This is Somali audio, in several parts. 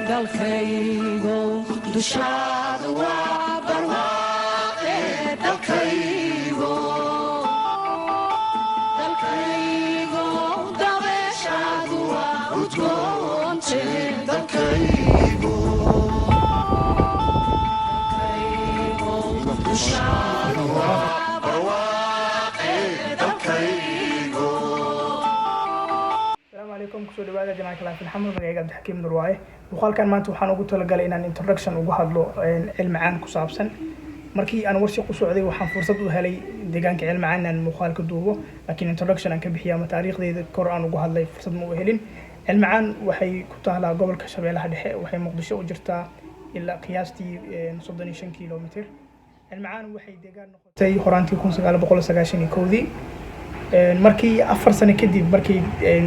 dalkaygo dushaada waa barwaaqe dalkaygo dabeeshaadu waa udgoonte dalkaygo dushaada waa barwaaqe dalkaygo. السلام عليكم kusoo dhawaada jamaca kalaafin xamul magacayga Abdixakiim Nurwaaye muuqaalkan maanta waxaan ugu talagalay inaan introduction ugu hadlo cilmi caan ku saabsan markii aan warshad ku socday waxaan fursad u helay deegaanka cilmi caan aan muuqaalka duubo laakiin introduction aan ka bixiyaa ma taariikhdeeda kor aan ugu hadlay fursad ma u helin cilmi caan waxay ku taallaa gobolka Shabeellaha Dhexe waxay Muqdisho u jirtaa ilaa qiyaastii 35 kiiloomitir cilmi caan waxay deegaan noqotay horaantii 1991 markii 4 sano kadib markii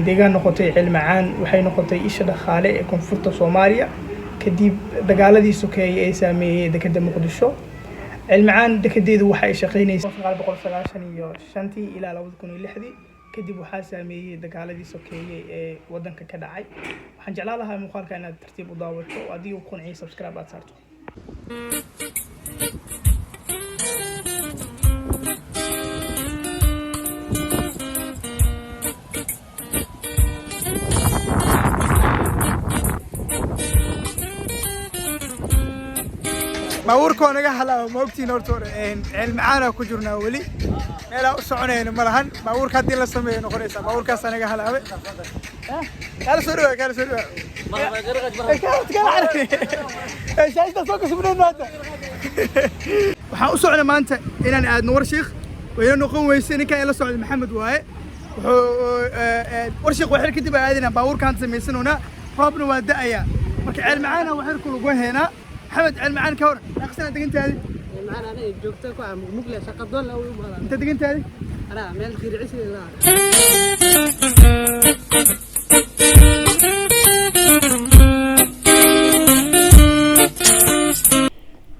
deegaan noqotay cilmi caan waxay noqotay isha dhaqaale ee koonfurta Soomaaliya kadib dagaaladii sokeeyay ee saameeyay dekedda Muqdisho cilmi caan dekedeedu waxay shaqeynaysay 1995 ilaa 2006 kadib waxaa saameeyay dagaaladii sokeeyay ee wadanka ka dhacay waxaan jeclaan lahaa muuqaalka inaad tartiib u daawato adiga u qanciyo subscribe aad saarto. باوركو naga halaa ma ogtiin horto cilmi caan ku jirnaa wali meela u soconayna malahan baawurka hadii la sameeyo noqonaysa baawurkaas naga halaabe kala soo dhaw ma garqad shaaysta soo kasbanayn maanta waxaan u soconaa maanta inaan aadno warshiq wayna noqon weyse ninka la socdo maxamed waaye wuxuu warshiq waxa kadib aadina baawurkan sameysanoona roobna waa da'aya marka cilmi caan waxaan ku lagu heenaa محمد علم عن كور أقصنا دقنت هذه معنا أنا جوكتك وعم مقلة شقدون أو يوم هذا أنت دقنت هذه أنا مال خير عسل لا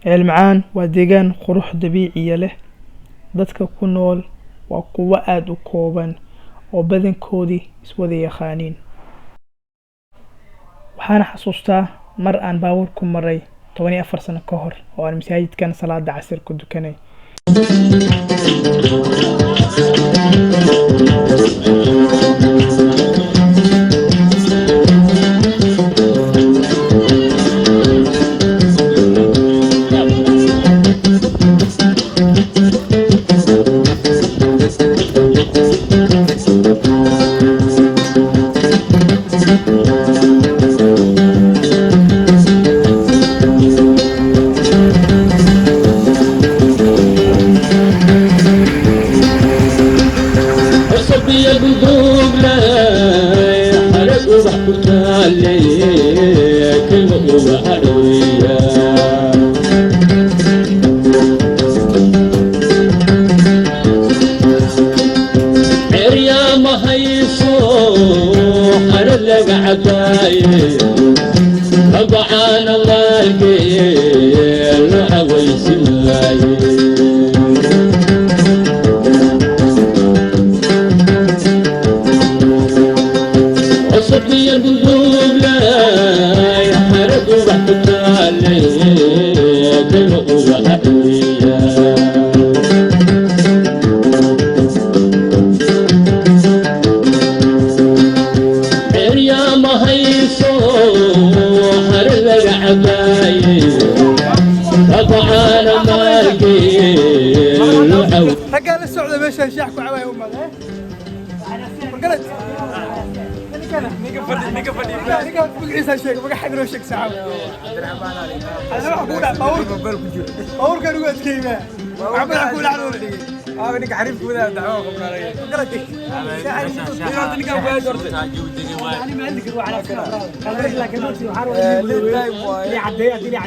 علم عان وديجان قروح طبيعية له dadka ku nool waa kuwa aad u kooban oo badankoodii iswada yaqaaniin waxaan xasuustaa mar aan baawur ku maray 14 sano ka hor oo aan masaajidkan salaada casir ku dukanay سبحان الله لا ويسلاي وصبي القلوب لا يحرق وحدك عليه قلوب عدوية رجال السعودة ماشي الشيخ وعواي أمه قلت نقفل عيسى الشيخ بقى حق روشك ساعة أنا راح أقول باور كانوا قلت كيما عبد أقول على ولدي أنا عارف ولا دعوة قبل قلت أنا ما عندك روح على فكرة لك الموت وحار اللي عدين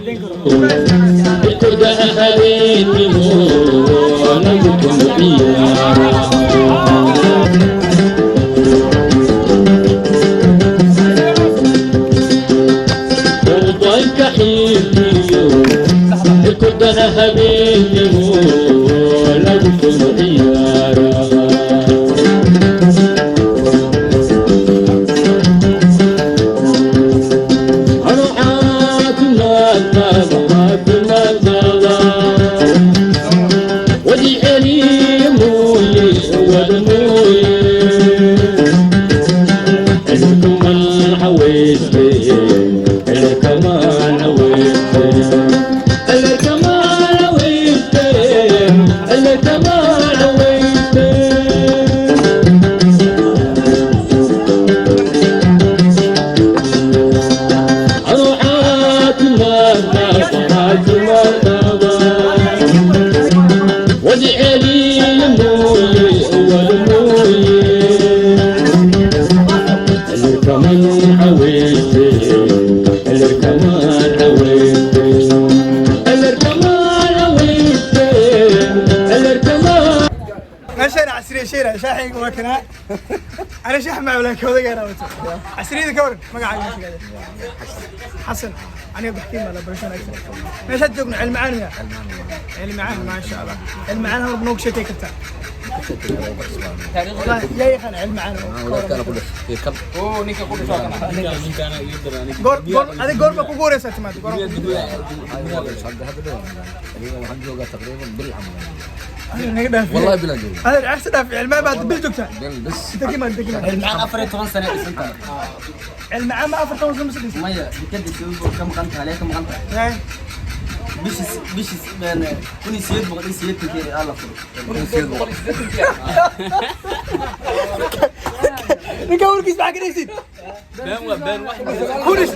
أنا magacayga waa kanaa ana shax maawlaan kooda gaara wato casriida ka waran magacayga xasan aniga baxkiin ma la barashana meesha joogno cilmicaan miya cilmicaan ma sha Allah cilmicaan hor bnoog sheekay karta والله يا يخان علمعان oo ninka ku dhashay ninkan iyo darani gor adi gor ba ku gooreysa timaad gor والله بلا جوي هذا احسن في علماء بعد بالدكتور بس انت كمان ilmaan 14 sano isanta علماء ما افرتهم خمس سنين maya dikadi soo ka maqan tahay ka maqan tahay bishis baan kuni siyad boqol siyad kii alla furo ninka warkiis ma xagraysid baan wax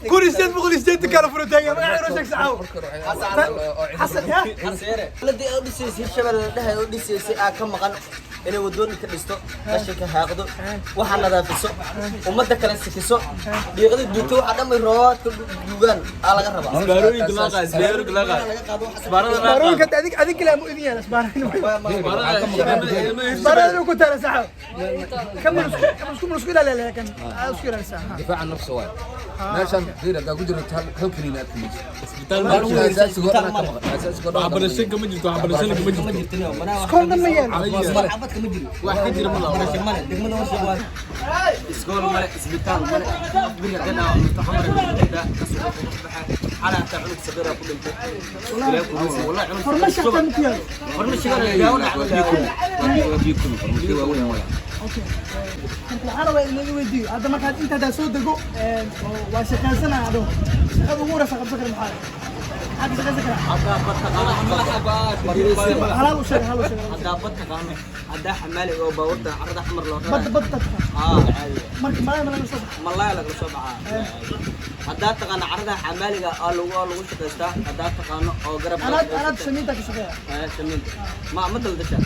كوري سيد بقول سيد كانوا فروتايا ما عرفوا شيء ساعه حسن يا الذي أوديسيس الشباب ده أوديسيس كم مكان إنه ودون كريستو أشيك هاخده وحنا ذا في السوق ومدة كلام في السوق بيقدر يدوتو عدم الروات كلوجان على جربا سباروني دماغ سبارو دماغ بارون كنت هذيك لا مؤذية بارون كنت أنا ساعه كم مسكين لا لا كان مسكين ساعه دفاع عن نفسه واحد ماشان غير دا قدر هل كلمات كلمه isbitaal اساس waxbarasho kama jirto waxbarasho kama jirto كون دم يان عبد كم يدري wax ka jira ma laha ولا شيء ماله دقمنا وش يبغى iskool male isbitaal male biga dana mutaxamar da ala ta'alluq sabira ku dhintay wallahi فرمشة كم كيان farmashiga daawada biikum farmashiga waa weyn wala اوكي انا وين ودي هذا ما كان انت دا سو دغو واشقاسنا هذا هذا هو راسك بكر محل هذا شقاسك هلا وشر هلا وشر هذا بطة هذا حمالي وبورده عرض أحمر لو بط عادي مرك ما لا صبح والله لا سبعة هذا تقنا عرض حمالي قالوا شقستا هذا تقنا أو قرب انا سميتك شغال سمين ما مثل ده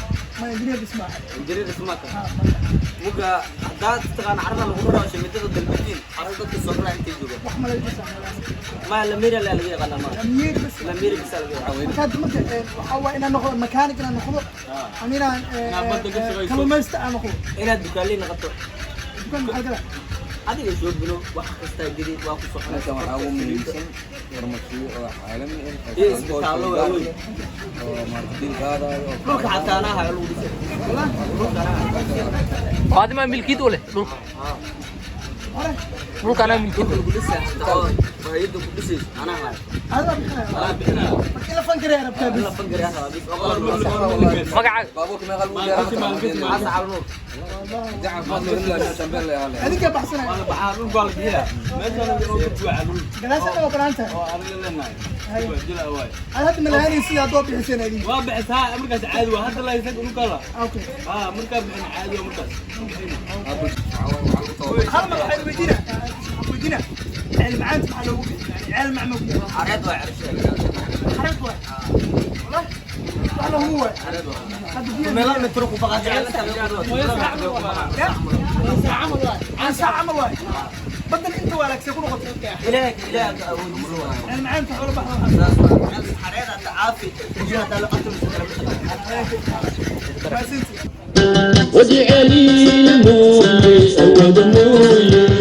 ما يدري بسمع جرير اسمك وجا هذا تقنا عرض الغرة سميته ضد البنين عرض الصغرى أنت جوا احمد الجسم ما لمير لا لقي قال ما امير بس لمير بس كانت ممكن وحوا ان ناخذ مكانك ان ناخذ امير كانوا ما يستعملوا إلى الدكان اللي نقطه كان محل كذا هذه يشوف بنو واحد استاجري واقف صحنا كما عاوم من يمكن ورمشي عالمي إيه تعالوا قالوا ماركتين هذا روح حتى أنا هقول بعد ما ملكي دولة ملك أنا ملكي دولة يدو بسيس أنا هاي هذا بحنا كيف فنكر يا رب لا فنجر يا خلاص مقع بابوك ما قال عسى على النور دعم فضل الله شامبيون له هذيك بحسنا أنا بحاول قال فيها ما كان يجوا على جلسة أو برانتا أنا لا جلا واي هذا من هذه السياق دوب حسين هذه وابعث ها أمريكا عادي وهذا لا يسقط كلا اوكي أمريكا بين عادي وأمريكا هذا ما حد بيدينا بيدينا علم عام على يعني علم مع موجود عرض وعرش حركة واحد والله هذا هو ملا نتركه فقط ساعة عمل واحد بدل انت ولك سيكون غطي إلهك علم عام تحول بحر حريرة تعافي وجهة لا أتم بس انت وجعلي المولي سود المولي